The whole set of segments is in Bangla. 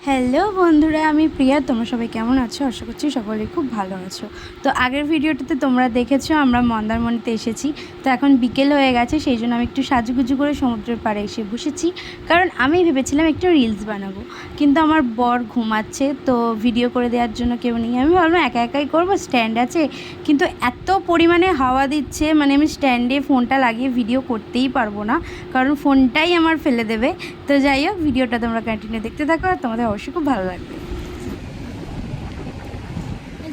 হ্যালো বন্ধুরা, আমি প্রিয়া। তোমরা সবাই কেমন আছো? আশা করছি সকলেই খুব ভালো আছো। তো আগের ভিডিওটাতে তোমরা দেখেছো আমরা মন্দারমণিতে এসেছি। তো এখন বিকেল হয়ে গেছে, সেই জন্য আমি একটু সাজুগুজু করে সমুদ্রের পাড়ে এসে বসেছি। কারণ আমি ভেবেছিলাম একটু রিলস বানাবো, কিন্তু আমার বর ঘুমাচ্ছে, তো ভিডিও করে দেওয়ার জন্য কেউ নেই। আমি ভাবলাম একা একাই করবো, স্ট্যান্ড আছে, কিন্তু এত পরিমাণে হাওয়া দিচ্ছে, মানে আমি স্ট্যান্ডে ফোনটা লাগিয়ে ভিডিও করতেই পারবো না, কারণ ফোনটাই আমার ফেলে দেবে। তো যাই হোক, ভিডিওটা তোমরা কন্টিনিউ দেখতে থাকো, আর তোমাদের অবশ্যই খুব ভালো লাগবে।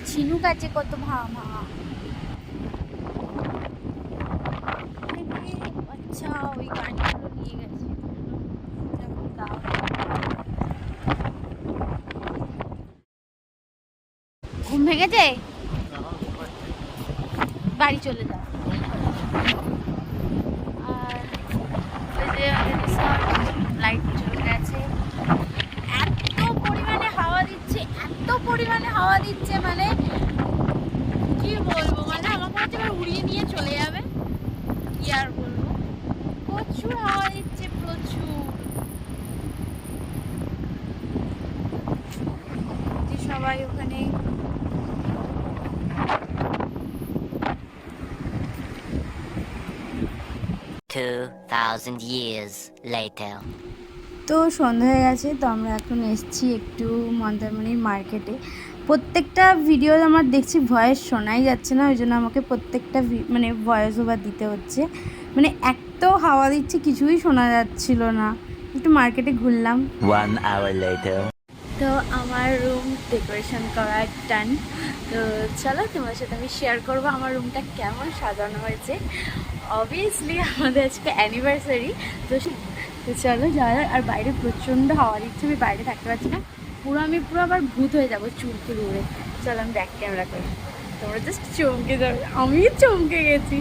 ঝিনুক আছে কত ভাঙা। আচ্ছা, ওই গাড়িগুলো নিয়ে গেছে। ঘুম ভেঙেছে, বাড়ি চলে যাও। আর ওই যে লাইট চলে গেছে। এত পরিমাণে হাওয়া দিচ্ছে, এত পরিমাণে হাওয়া দিচ্ছে, মানে কি বলবো, মানে আমার মনে হচ্ছে এবার উড়িয়ে নিয়ে চলে যাবে। কি আর বলবো, প্রচুর হাওয়া দিচ্ছে, প্রচুর। সবাই ওখানে 2000 years later. তো সন্ধ্যা হয়ে গেছে, তো আমরা এখন এসেছি একটু মন্দারমণির মার্কেটে। প্রত্যেকটা ভিডিও আমার দেখছি ভয়েস শোনাই যাচ্ছে না, ওই জন্য আমাকে প্রত্যেকটা মানে ভয়েস ওভার দিতে হচ্ছে। মানে এত হাওয়া দিচ্ছে, কিছুই শোনা যাচ্ছিল না। একটু মার্কেটে ঘুরলাম। 1 hour later. তো আমার রুম ডেকোরেশন করা ডান। তো চলো তোমার সাথে আমি শেয়ার করবো আমার রুমটা কেমন সাজানো হয়েছে। অবভিয়াসলি আমাদের আজকে অ্যানিভার্সারি, তো চলো যাওয়া। আর বাইরে প্রচণ্ড হাওয়া দিচ্ছে, আমি বাইরে থাকতে পারছি না, আমি পুরো আবার ভূত হয়ে যাবো চুলকুল উড়ে। চলো আমি ব্যাক ক্যামেরা করি, তোমরা জাস্ট চমকে যাবে। আমি চমকে গেছি।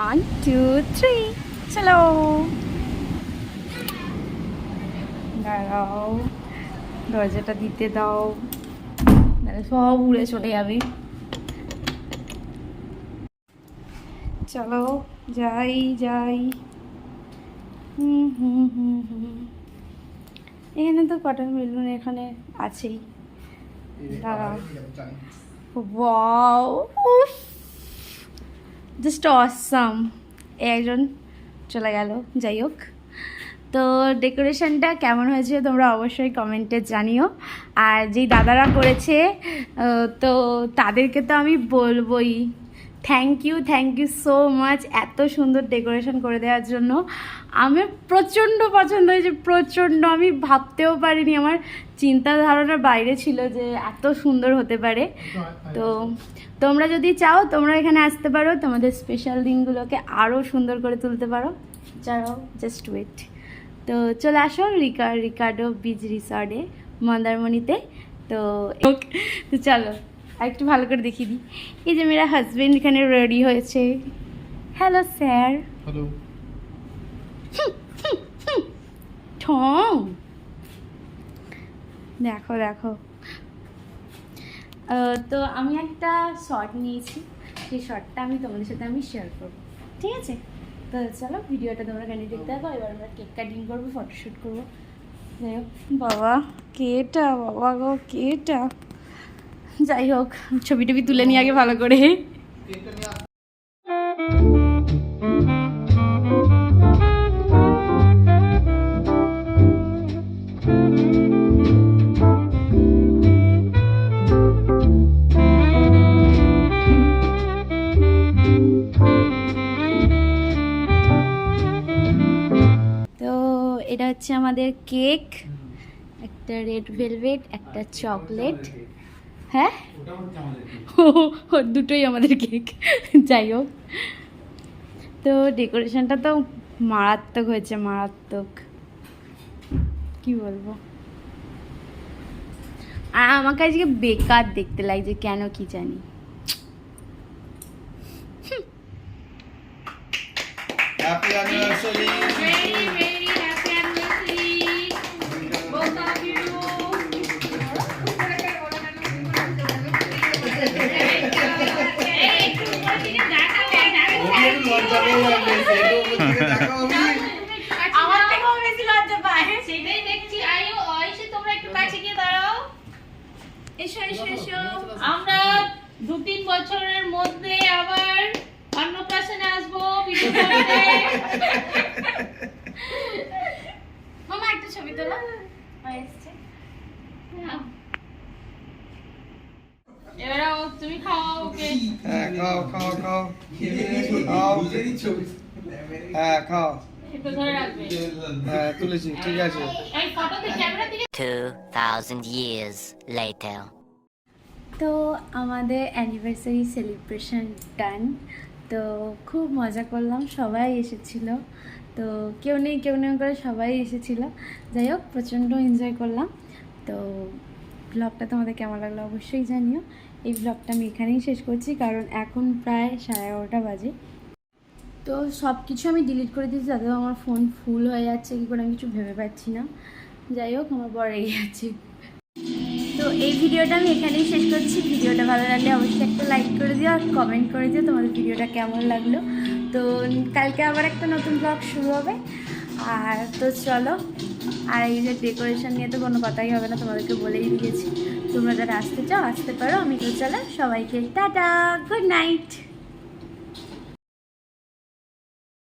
1 2 3 চলো। দাঁড়াও, দরজাটা দিতে দাও, সব উড়ে চলে যাবে। চলো যাই যাই। এখানে তো কটন বেলুন এখানে আছেই। দাঁড়াও, ওয়াও, জাস্ট অসাম। একজন চলে গেল, যাই হোক। তো ডেকোরেশনটা কেমন হয়েছে তোমরা অবশ্যই কমেন্টে জানিও। আর যেই দাদারা করেছে তো তাদেরকে তো আমি বলবোই থ্যাংক ইউ সো মাচ, এত সুন্দর ডেকোরেশন করে দেওয়ার জন্য। আমার প্রচণ্ড পছন্দ হয়েছে, প্রচণ্ড। আমি ভাবতেও পারিনি, আমার চিন্তা ধারণার বাইরে ছিল যে এত সুন্দর হতে পারে। তো তোমরা যদি চাও তোমরা এখানে আসতে পারো, তোমাদের স্পেশাল দিনগুলোকে আরও সুন্দর করে তুলতে পারো। চলো জাস্ট ওয়েট। তো চলে আসো রিকার্ডো বিচ রিসর্টে মন্দারমণিতে। তো চলো আর একটু ভালো করে দেখিয়ে দিই। এই যে মেরা হাজবেন্ড এখানে রেডি হয়েছে। Hello sir. হ্যালো। ঠং, দেখো দেখো। তো আমি একটা শর্ট নিয়েছি, সেই শর্টটা আমি তোমাদের সাথে আমি শেয়ার করবো, ঠিক আছে? তো চলো ভিডিওটা তোমরা কেন দেখতে থাকো। এবার আমরা কেক কাটিং করবো, ফটোশ্যুট করবো। যাই হোক, বাবা কেটা, বাবা গো কেটা। যাই হোক, ছবি টবি তুলে নিয়ে আগে ভালো করে। তো এটা হচ্ছে আমাদের কেক, একটা রেড ভেলভেট, একটা চকলেট। হ্যাঁ, দুটোই আমাদের কেক। যাই হোক, তো ডেকোরেশনটা তো মারাত্মক হয়েছে, মারাত্মক, কি বলবো। আর আমাকে আজকে বেকার দেখতে লাগছে, কেন কি জানি। Happy anniversary. আমার থেকেও বেশি লজ্জা পায়। সেটাই দেখছি। আইও আইসে তোমরা একটু এসো এসো এসো। আমরা 2-3 বছরের মধ্যে আবার অন্নপ্রাশনে আসবো ভিডিও করতে। মামা একটা ছবি তোলো। এসছে। এবারে তুমি খাও ওকে। হ্যাঁ খাও খাও খাও খাও হ্যাঁ খাও একটু ধরে রাখবে। হ্যাঁ তুলেছি ঠিক আছে এই ফটোতে ক্যামেরা দিকে 2,000 years later. তো আমাদের অ্যানিভার্সারি সেলিব্রেশন ডান। তো খুব মজা করলাম, সবাই এসেছিল। তো কেউ নেই করে সবাই এসেছিল। যাই হোক, প্রচণ্ড এনজয় করলাম। তো ব্লগটা তোমাদের কেমন লাগলো অবশ্যই জানিও। এই ব্লগটা আমি এখানেই শেষ করছি, কারণ এখন প্রায় 11:30 বাজে। তো সব কিছু আমি ডিলিট করে দিয়েছি, যাতে আমার ফোন ফুল হয়ে যাচ্ছে কী করে আমি কিছু ভেবে পাচ্ছি না। যাই হোক, আমার বড় রেগে যাচ্ছে। তো এই ভিডিওটা আমি এখানেই শেষ করছি। ভিডিওটা ভালো লাগলে অবশ্যই একটা লাইক করে দিও আর কমেন্ট করে দিও তোমাদের ভিডিওটা কেমন লাগলো। তো কালকে আবার একটা নতুন ব্লগ শুরু হবে। আর তো চলো, আর এই যে ডেকোরেশন নিয়ে তো কোনো কথাই হবে না, তোমাদেরকে বলেই দিয়েছি। তোমরা যারা আসতে চাও আসতে পারো। আমি তো চলো, সবাইকে টাটা, গুড নাইট।